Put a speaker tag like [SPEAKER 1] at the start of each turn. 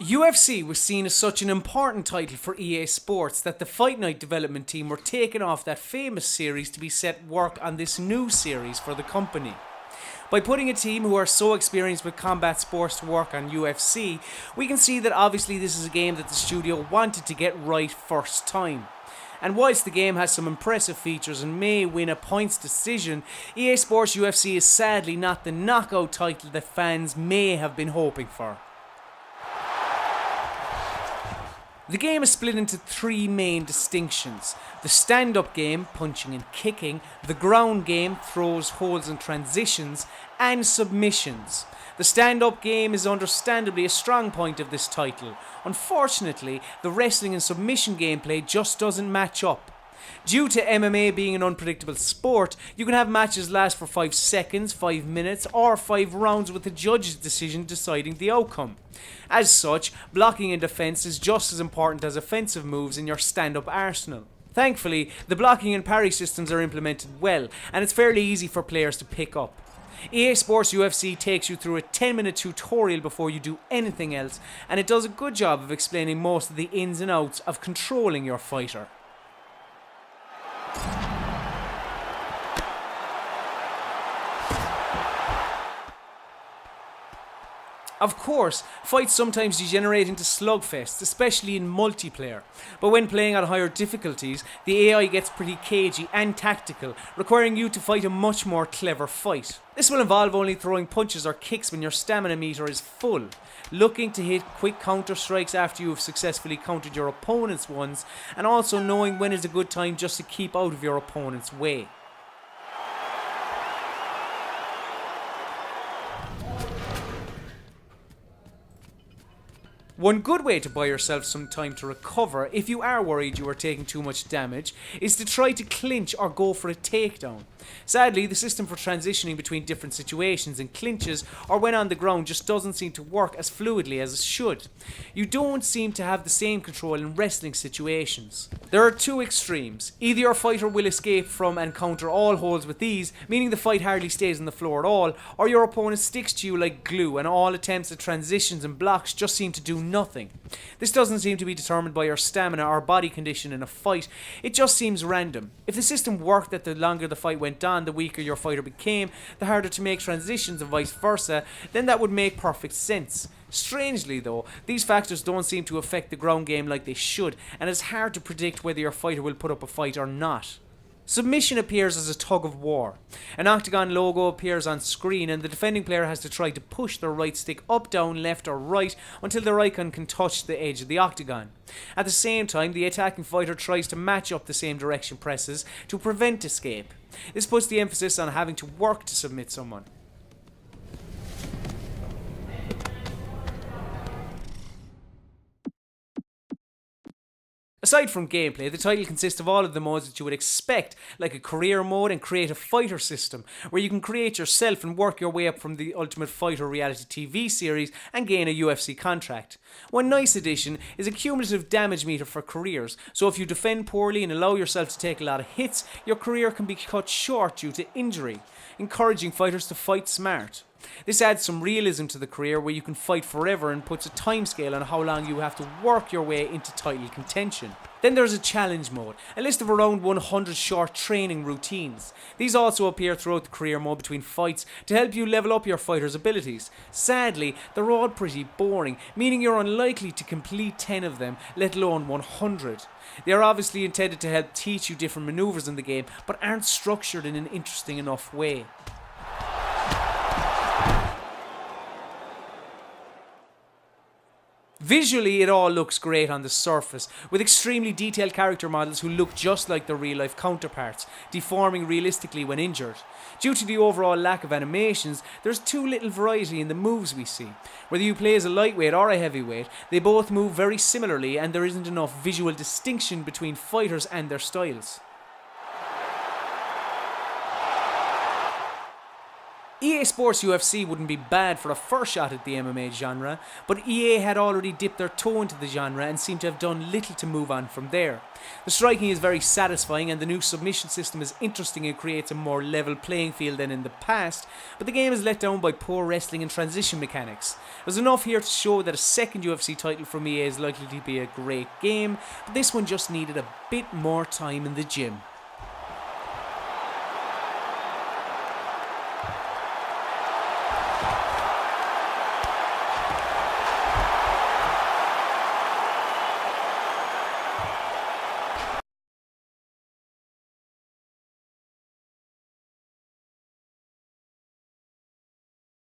[SPEAKER 1] UFC was seen as such an important title for EA Sports that the Fight Night development team were taken off that famous series to be set work on this new series for the company. By putting a team who are so experienced with combat sports to work on UFC, we can see that obviously this is a game that the studio wanted to get right first time. And whilst the game has some impressive features and may win a points decision, EA Sports UFC is sadly not the knockout title that fans may have been hoping for. The game is split into three main distinctions: the stand-up game, punching and kicking, the ground game, throws, holds and transitions, and submissions. The stand-up game is understandably a strong point of this title. Unfortunately, the wrestling and submission gameplay just doesn't match up. Due to MMA being an unpredictable sport, you can have matches last for 5 seconds, 5 minutes, or 5 rounds with the judge's decision deciding the outcome. As such, blocking and defense is just as important as offensive moves in your stand-up arsenal. Thankfully, the blocking and parry systems are implemented well, and it's fairly easy for players to pick up. EA Sports UFC takes you through a 10-minute tutorial before you do anything else, and it does a good job of explaining most of the ins and outs of controlling your fighter. Of course, fights sometimes degenerate into slugfests, especially in multiplayer, but when playing at higher difficulties, the AI gets pretty cagey and tactical, requiring you to fight a much more clever fight. This will involve only throwing punches or kicks when your stamina meter is full, looking to hit quick counter strikes after you have successfully countered your opponent's ones, and also knowing when is a good time just to keep out of your opponent's way. One good way to buy yourself some time to recover if you are worried you are taking too much damage is to try to clinch or go for a takedown. Sadly, the system for transitioning between different situations and clinches or when on the ground just doesn't seem to work as fluidly as it should. You don't seem to have the same control in wrestling situations. There are two extremes. Either your fighter will escape from and counter all holds with ease, meaning the fight hardly stays on the floor at all, or your opponent sticks to you like glue and all attempts at transitions and blocks just seem to do nothing. This doesn't seem to be determined by your stamina or body condition in a fight, it just seems random. If the system worked that the longer the fight went on, the weaker your fighter became, the harder to make transitions and vice versa, then that would make perfect sense. Strangely though, these factors don't seem to affect the ground game like they should, and it's hard to predict whether your fighter will put up a fight or not. Submission appears as a tug of war. An octagon logo appears on screen and the defending player has to try to push their right stick up, down, left or right until their icon can touch the edge of the octagon. At the same time, the attacking fighter tries to match up the same direction presses to prevent escape. This puts the emphasis on having to work to submit someone. Aside from gameplay, the title consists of all of the modes that you would expect, like a career mode and creative fighter system, where you can create yourself and work your way up from the Ultimate Fighter reality TV series and gain a UFC contract. One nice addition is a cumulative damage meter for careers, so if you defend poorly and allow yourself to take a lot of hits, your career can be cut short due to injury, encouraging fighters to fight smart. This adds some realism to the career where you can fight forever and puts a timescale on how long you have to work your way into title contention. Then there's a challenge mode, a list of around 100 short training routines. These also appear throughout the career mode between fights to help you level up your fighter's abilities. Sadly, they're all pretty boring, meaning you're unlikely to complete 10 of them, let alone 100. They are obviously intended to help teach you different maneuvers in the game, but aren't structured in an interesting enough way. Visually, it all looks great on the surface, with extremely detailed character models who look just like their real-life counterparts, deforming realistically when injured. Due to the overall lack of animations, there's too little variety in the moves we see. Whether you play as a lightweight or a heavyweight, they both move very similarly and there isn't enough visual distinction between fighters and their styles. EA Sports UFC wouldn't be bad for a first shot at the MMA genre, but EA had already dipped their toe into the genre and seemed to have done little to move on from there. The striking is very satisfying and the new submission system is interesting and creates a more level playing field than in the past, but the game is let down by poor wrestling and transition mechanics. There's enough here to show that a second UFC title from EA is likely to be a great game, but this one just needed a bit more time in the gym.